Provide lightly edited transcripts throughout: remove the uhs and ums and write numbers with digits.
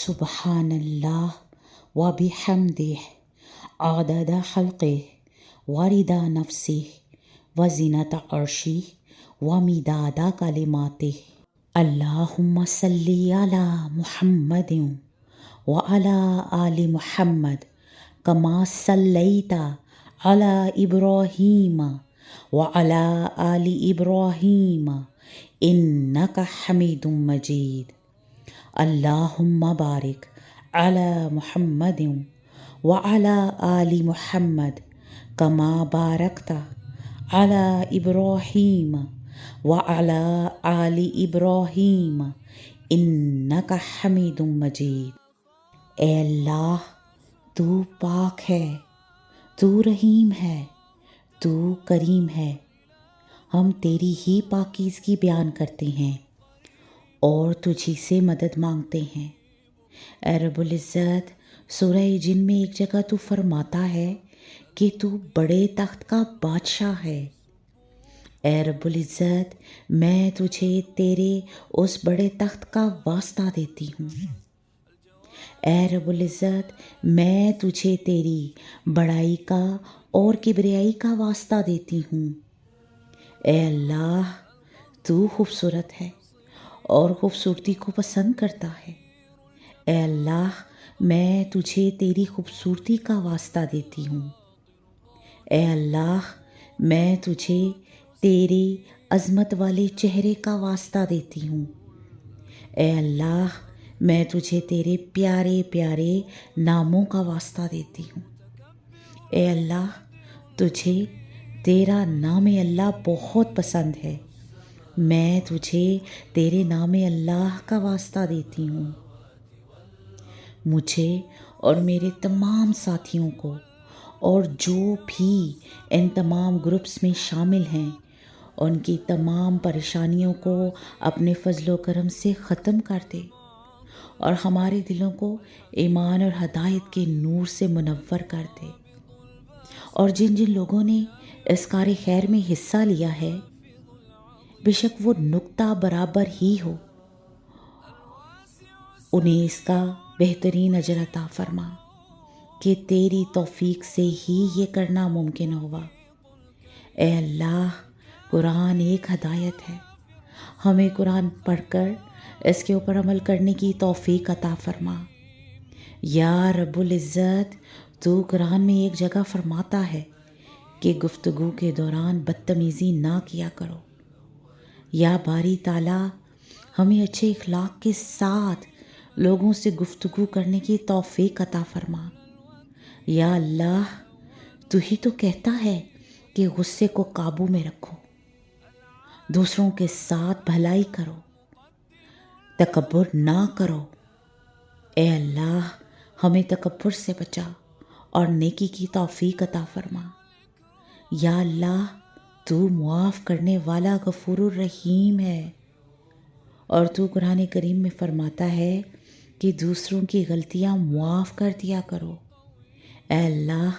سبحان اللہ و بحمدہ عدد خلقہ و رضا نفسہ و زینت عرشہ و مداد کلماتہ۔ اللہم صلی علی محمد و علی آل محمد کما صلیت علی ابراہیم و علی آل ابراہیم انک حمید مجید۔ اللہم بارک علی محمد و علی آل محمد کما بارکت علی ابراہیم و علی آل ابراہیم انک حمید مجید۔ اے اللہ، تو پاک ہے، تو رحیم ہے، تو کریم ہے۔ ہم تیری ہی پاکیزگی بیان کرتے ہیں اور تجھی سے مدد مانگتے ہیں۔ اے رب العزت، سورہ جن میں ایک جگہ تو فرماتا ہے کہ تو بڑے تخت کا بادشاہ ہے۔ اے رب العزت، میں تجھے تیرے اس بڑے تخت کا واسطہ دیتی ہوں۔ اے رب العزت، میں تجھے تیری بڑائی کا اور کبریائی کا واسطہ دیتی ہوں۔ اے اللہ، تو خوبصورت ہے اور خوبصورتی کو پسند کرتا ہے۔ اے اللہ، میں تجھے تیری خوبصورتی کا واسطہ دیتی ہوں۔ اے اللہ، میں تجھے تیرے عظمت والے چہرے کا واسطہ دیتی ہوں۔ اے اللہ، میں تجھے تیرے پیارے پیارے ناموں کا واسطہ دیتی ہوں۔ اے اللہ، تجھے تیرا نام اللہ بہت پسند ہے۔ میں تجھے تیرے نام اللہ کا واسطہ دیتی ہوں۔ مجھے اور میرے تمام ساتھیوں کو اور جو بھی ان تمام گروپس میں شامل ہیں، ان کی تمام پریشانیوں کو اپنے فضل و کرم سے ختم کر دے اور ہمارے دلوں کو ایمان اور ہدایت کے نور سے منور کر دے۔ اور جن جن لوگوں نے اس کار خیر میں حصہ لیا ہے، بے شک وہ نقطہ برابر ہی ہو، انہیں اس کا بہترین اجر عطا فرما کہ تیری توفیق سے ہی یہ کرنا ممکن ہوا۔ اے اللہ، قرآن ایک ہدایت ہے، ہمیں قرآن پڑھ کر اس کے اوپر عمل کرنے کی توفیق عطا فرما۔ یا رب العزت، تو قرآن میں ایک جگہ فرماتا ہے کہ گفتگو کے دوران بدتمیزی نہ کیا کرو۔ یا باری تعالیٰ، ہمیں اچھے اخلاق کے ساتھ لوگوں سے گفتگو کرنے کی توفیق عطا فرما۔ یا اللہ، تو ہی تو کہتا ہے کہ غصے کو قابو میں رکھو، دوسروں کے ساتھ بھلائی کرو، تکبر نہ کرو۔ اے اللہ، ہمیں تکبر سے بچا اور نیکی کی توفیق عطا فرما۔ یا اللہ، تو معاف کرنے والا غفور الرحیم ہے، اور تو قرآن کریم میں فرماتا ہے کہ دوسروں کی غلطیاں معاف کر دیا کرو۔ اے اللہ،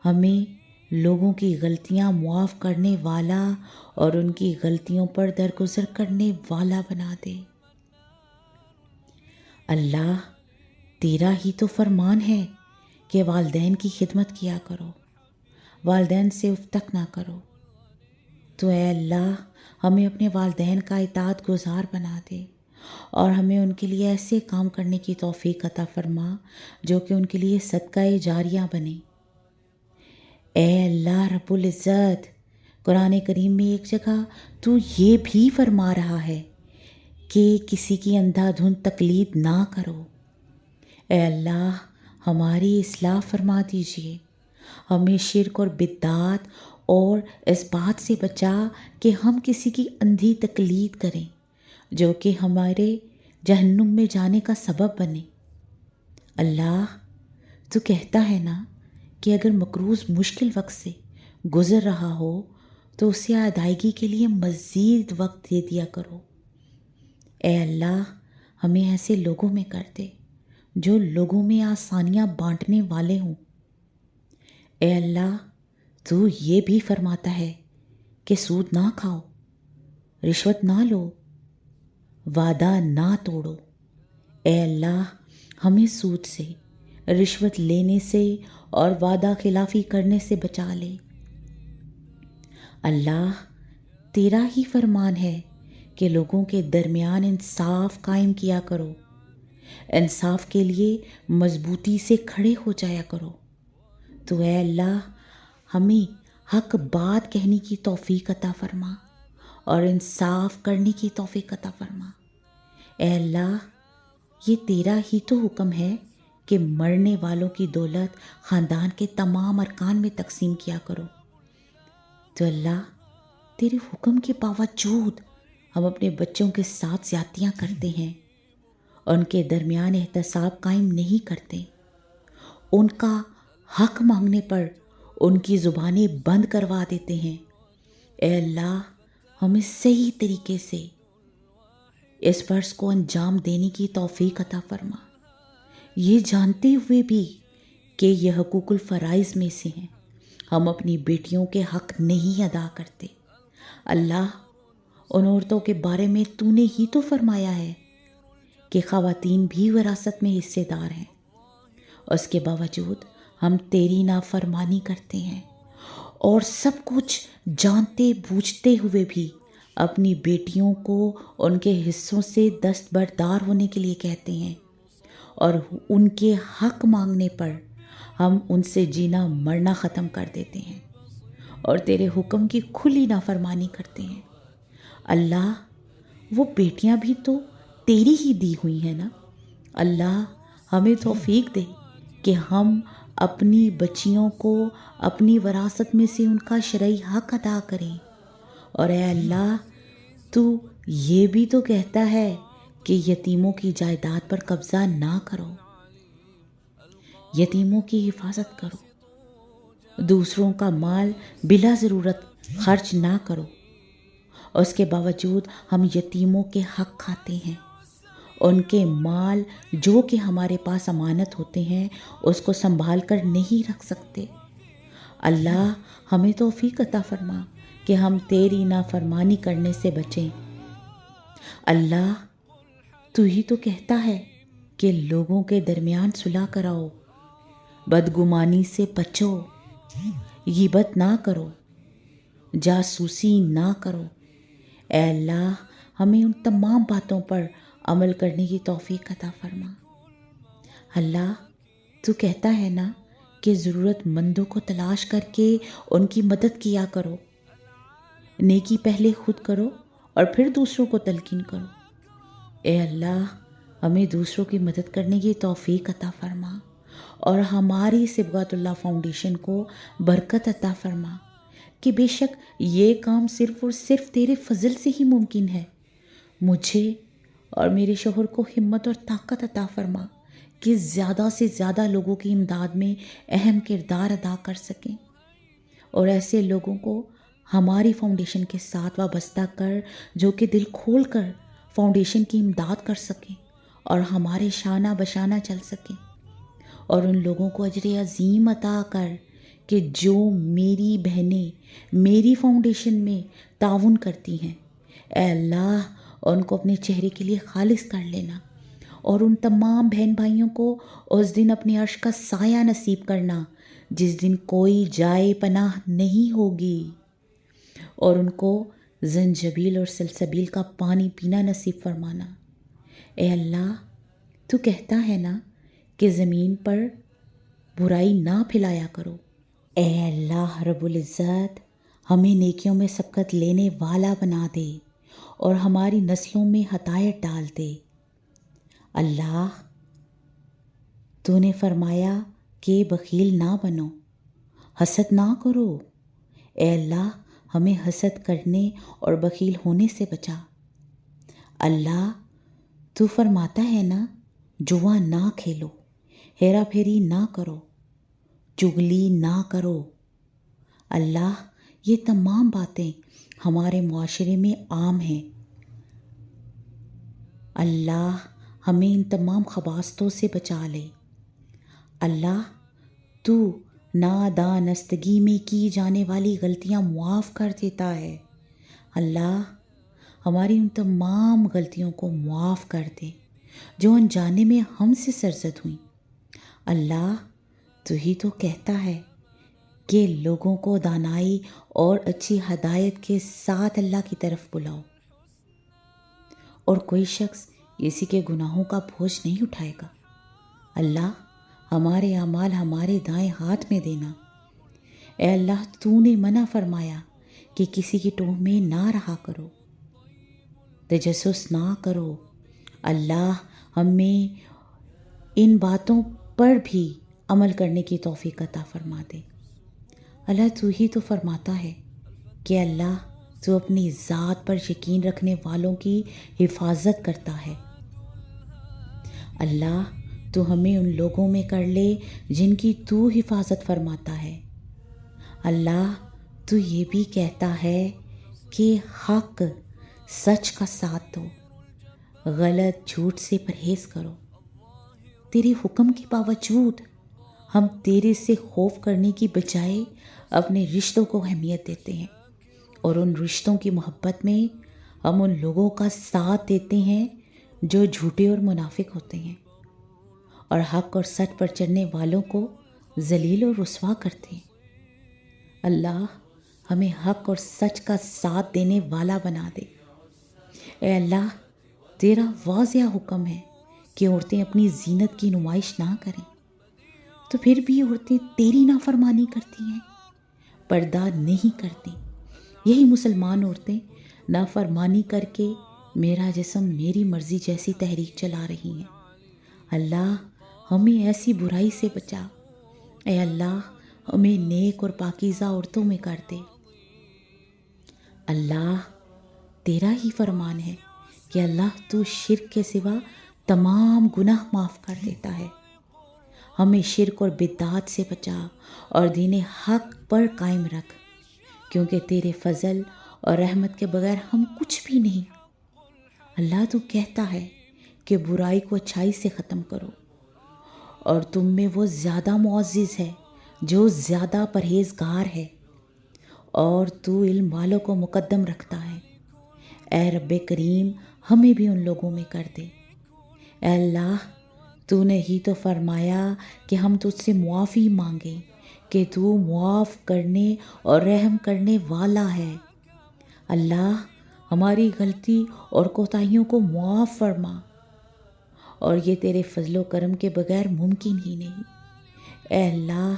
ہمیں لوگوں کی غلطیاں معاف کرنے والا اور ان کی غلطیوں پر درگزر کرنے والا بنا دے۔ اللہ، تیرا ہی تو فرمان ہے کہ والدین کی خدمت کیا کرو، والدین سے اف تک نہ کرو۔ تو اے اللہ، ہمیں اپنے والدین کا اطاعت گزار بنا دے اور ہمیں ان کے لیے ایسے کام کرنے کی توفیق عطا فرما جو کہ ان کے لیے صدقہ جاریہ بنے۔ اے اللہ رب العزت، قرآن کریم میں ایک جگہ تو یہ بھی فرما رہا ہے کہ کسی کی اندھا دھند تقلید نہ کرو۔ اے اللہ، ہماری اصلاح فرما دیجیے، ہمیں شرک اور بدعات اور اس بات سے بچا کہ ہم کسی کی اندھی تقلید کریں جو کہ ہمارے جہنم میں جانے کا سبب بنے۔ اللہ، تو کہتا ہے نا کہ اگر مقروض مشکل وقت سے گزر رہا ہو تو اسے ادائیگی کے لیے مزید وقت دے دیا کرو۔ اے اللہ، ہمیں ایسے لوگوں میں کر دے جو لوگوں میں آسانیاں بانٹنے والے ہوں۔ اے اللہ، تو یہ بھی فرماتا ہے کہ سود نہ کھاؤ، رشوت نہ لو، وعدہ نہ توڑو۔ اے اللہ، ہمیں سود سے، رشوت لینے سے اور وعدہ خلافی کرنے سے بچا لے۔ اللہ، تیرا ہی فرمان ہے کہ لوگوں کے درمیان انصاف قائم کیا کرو، انصاف کے لیے مضبوطی سے کھڑے ہو جایا کرو۔ تو اے اللہ، ہمیں حق بات کہنے کی توفیق عطا فرما اور انصاف کرنے کی توفیق عطا فرما۔ اے اللہ، یہ تیرا ہی تو حکم ہے کہ مرنے والوں کی دولت خاندان کے تمام ارکان میں تقسیم کیا کرو۔ تو اللہ، تیرے حکم کے باوجود ہم اپنے بچوں کے ساتھ زیادتیاں کرتے ہیں، ان کے درمیان احتساب قائم نہیں کرتے، ان کا حق مانگنے پر ان کی زبانیں بند کروا دیتے ہیں۔ اے اللہ، ہمیں صحیح طریقے سے اس فرض کو انجام دینے کی توفیق عطا فرما، یہ جانتے ہوئے بھی کہ یہ حقوق الفرائض میں سے ہیں، ہم اپنی بیٹیوں کے حق نہیں ادا کرتے۔ اللہ، ان عورتوں کے بارے میں تو نے ہی تو فرمایا ہے کہ خواتین بھی وراثت میں حصے دار ہیں، اس کے باوجود ہم تیری نافرمانی کرتے ہیں اور سب کچھ جانتے بوجھتے ہوئے بھی اپنی بیٹیوں کو ان کے حصوں سے دستبردار ہونے کے لیے کہتے ہیں، اور ان کے حق مانگنے پر ہم ان سے جینا مرنا ختم کر دیتے ہیں اور تیرے حکم کی کھلی نافرمانی کرتے ہیں۔ اللہ، وہ بیٹیاں بھی تو تیری ہی دی ہوئی ہیں نا۔ اللہ، ہمیں توفیق دے کہ ہم اپنی بچیوں کو اپنی وراثت میں سے ان کا شرعی حق ادا کریں۔ اور اے اللہ، تو یہ بھی تو کہتا ہے کہ یتیموں کی جائیداد پر قبضہ نہ کرو، یتیموں کی حفاظت کرو، دوسروں کا مال بلا ضرورت خرچ نہ کرو۔ اس کے باوجود ہم یتیموں کے حق کھاتے ہیں، ان کے مال جو کہ ہمارے پاس امانت ہوتے ہیں اس کو سنبھال کر نہیں رکھ سکتے۔ اللہ، ہمیں توفیق عطا فرما کہ ہم تیری نافرمانی کرنے سے بچیں۔ اللہ، تو ہی تو کہتا ہے کہ لوگوں کے درمیان صلح کراؤ، بدگمانی سے بچو، غیبت نہ کرو، جاسوسی نہ کرو۔ اے اللہ، ہمیں ان تمام باتوں پر عمل کرنے کی توفیق عطا فرما۔ اللہ، تو کہتا ہے نا کہ ضرورت مندوں کو تلاش کر کے ان کی مدد کیا کرو، نیکی پہلے خود کرو اور پھر دوسروں کو تلقین کرو۔ اے اللہ، ہمیں دوسروں کی مدد کرنے کی توفیق عطا فرما اور ہماری صبغت اللہ فاؤنڈیشن کو برکت عطا فرما کہ بے شک یہ کام صرف اور صرف تیرے فضل سے ہی ممکن ہے۔ مجھے اور میرے شوہر کو ہمت اور طاقت عطا فرما کہ زیادہ سے زیادہ لوگوں کی امداد میں اہم کردار ادا کر سکیں، اور ایسے لوگوں کو ہماری فاؤنڈیشن کے ساتھ وابستہ کر جو کہ دل کھول کر فاؤنڈیشن کی امداد کر سکیں اور ہمارے شانہ بشانہ چل سکیں، اور ان لوگوں کو اجر عظیم عطا کر کہ جو میری بہنیں میری فاؤنڈیشن میں تعاون کرتی ہیں۔ اے اللہ، ان کو اپنے چہرے کے لیے خالص کر لینا اور ان تمام بہن بھائیوں کو اس دن اپنے عرش کا سایہ نصیب کرنا جس دن کوئی جائے پناہ نہیں ہوگی، اور ان کو زنجبیل اور سلسبیل کا پانی پینا نصیب فرمانا۔ اے اللہ، تو کہتا ہے نا کہ زمین پر برائی نہ پھیلایا کرو۔ اے اللہ رب العزت، ہمیں نیکیوں میں سبقت لینے والا بنا دے اور ہماری نسلوں میں ہدایت ڈال دے۔ اللہ، تو نے فرمایا کہ بخیل نہ بنو، حسد نہ کرو۔ اے اللہ، ہمیں حسد کرنے اور بخیل ہونے سے بچا۔ اللہ، تو فرماتا ہے نا جوا نہ کھیلو، ہیرا پھیری نہ کرو، چغلی نہ کرو۔ اللہ، یہ تمام باتیں ہمارے معاشرے میں عام ہیں۔ اللہ، ہمیں ان تمام خباثتوں سے بچا لے۔ اللہ، تو نادانستگی میں کی جانے والی غلطیاں معاف کر دیتا ہے۔ اللہ، ہماری ان تمام غلطیوں کو معاف کر دے جو انجانے میں ہم سے سرزد ہوئیں۔ اللہ تو ہی تو کہتا ہے کہ لوگوں کو دانائی اور اچھی ہدایت کے ساتھ اللہ کی طرف بلاؤ، اور کوئی شخص کسی کے گناہوں کا بوجھ نہیں اٹھائے گا۔ اللہ ہمارے اعمال ہمارے دائیں ہاتھ میں دینا۔ اے اللہ تو نے منع فرمایا کہ کسی کی ٹوہ میں نہ رہا کرو، تجسس نہ کرو۔ اللہ ہمیں ان باتوں پر بھی عمل کرنے کی توفیق عطا فرما دے۔ اللہ تو ہی تو فرماتا ہے کہ اللہ تو اپنی ذات پر یقین رکھنے والوں کی حفاظت کرتا ہے۔ اللہ تو ہمیں ان لوگوں میں کر لے جن کی تو حفاظت فرماتا ہے۔ اللہ تو یہ بھی کہتا ہے کہ حق سچ کا ساتھ دو، غلط جھوٹ سے پرہیز کرو۔ تیرے حکم کے باوجود ہم تیرے سے خوف کرنے کی بجائے اپنے رشتوں کو اہمیت دیتے ہیں، اور ان رشتوں کی محبت میں ہم ان لوگوں کا ساتھ دیتے ہیں جو جھوٹے اور منافق ہوتے ہیں، اور حق اور سچ پر چلنے والوں کو ذلیل اور رسوا کرتے ہیں۔ اللہ ہمیں حق اور سچ کا ساتھ دینے والا بنا دے۔ اے اللہ تیرا واضح حکم ہے کہ عورتیں اپنی زینت کی نمائش نہ کریں، تو پھر بھی عورتیں تیری نافرمانی کرتی ہیں، پردہ نہیں کرتی۔ یہی مسلمان عورتیں نافرمانی کر کے میرا جسم میری مرضی جیسی تحریک چلا رہی ہیں۔ اللہ ہمیں ایسی برائی سے بچا۔ اے اللہ ہمیں نیک اور پاکیزہ عورتوں میں کر دے۔ اللہ تیرا ہی فرمان ہے کہ اللہ تو شرک کے سوا تمام گناہ معاف کر دیتا ہے۔ ہمیں شرک اور بدعات سے بچا اور دین حق پر قائم رکھ، کیونکہ تیرے فضل اور رحمت کے بغیر ہم کچھ بھی نہیں۔ اللہ تو کہتا ہے کہ برائی کو اچھائی سے ختم کرو، اور تم میں وہ زیادہ معزز ہے جو زیادہ پرہیزگار ہے، اور تو علم والوں کو مقدم رکھتا ہے۔ اے رب کریم ہمیں بھی ان لوگوں میں کر دے۔ اے اللہ تو نے ہی تو فرمایا کہ ہم تجھ سے معافی مانگیں کہ تو معاف کرنے اور رحم کرنے والا ہے۔ اللہ ہماری غلطی اور کوتاہیوں کو معاف فرما، اور یہ تیرے فضل و کرم کے بغیر ممکن ہی نہیں۔ اے اللہ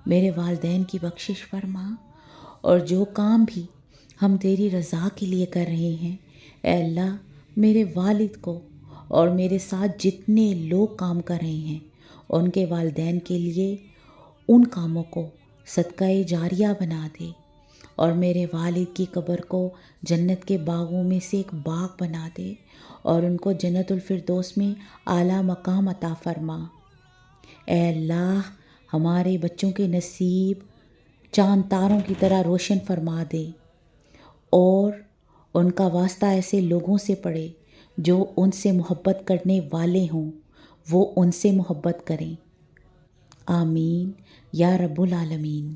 میرے والدین کی بخشش فرما، اور جو کام بھی ہم تیری رضا کے لیے کر رہے ہیں، اے اللہ میرے والد کو اور میرے ساتھ جتنے لوگ کام کر رہے ہیں ان کے والدین کے لیے ان کاموں کو صدقہ جاریہ بنا دے، اور میرے والد کی قبر کو جنت کے باغوں میں سے ایک باغ بنا دے، اور ان کو جنت الفردوس میں اعلیٰ مقام عطا فرما۔ اے اللہ ہمارے بچوں کے نصیب چاند تاروں کی طرح روشن فرما دے، اور ان کا واسطہ ایسے لوگوں سے پڑے جو ان سے محبت کرنے والے ہوں، وہ ان سے محبت کریں۔ آمین یا رب العالمین۔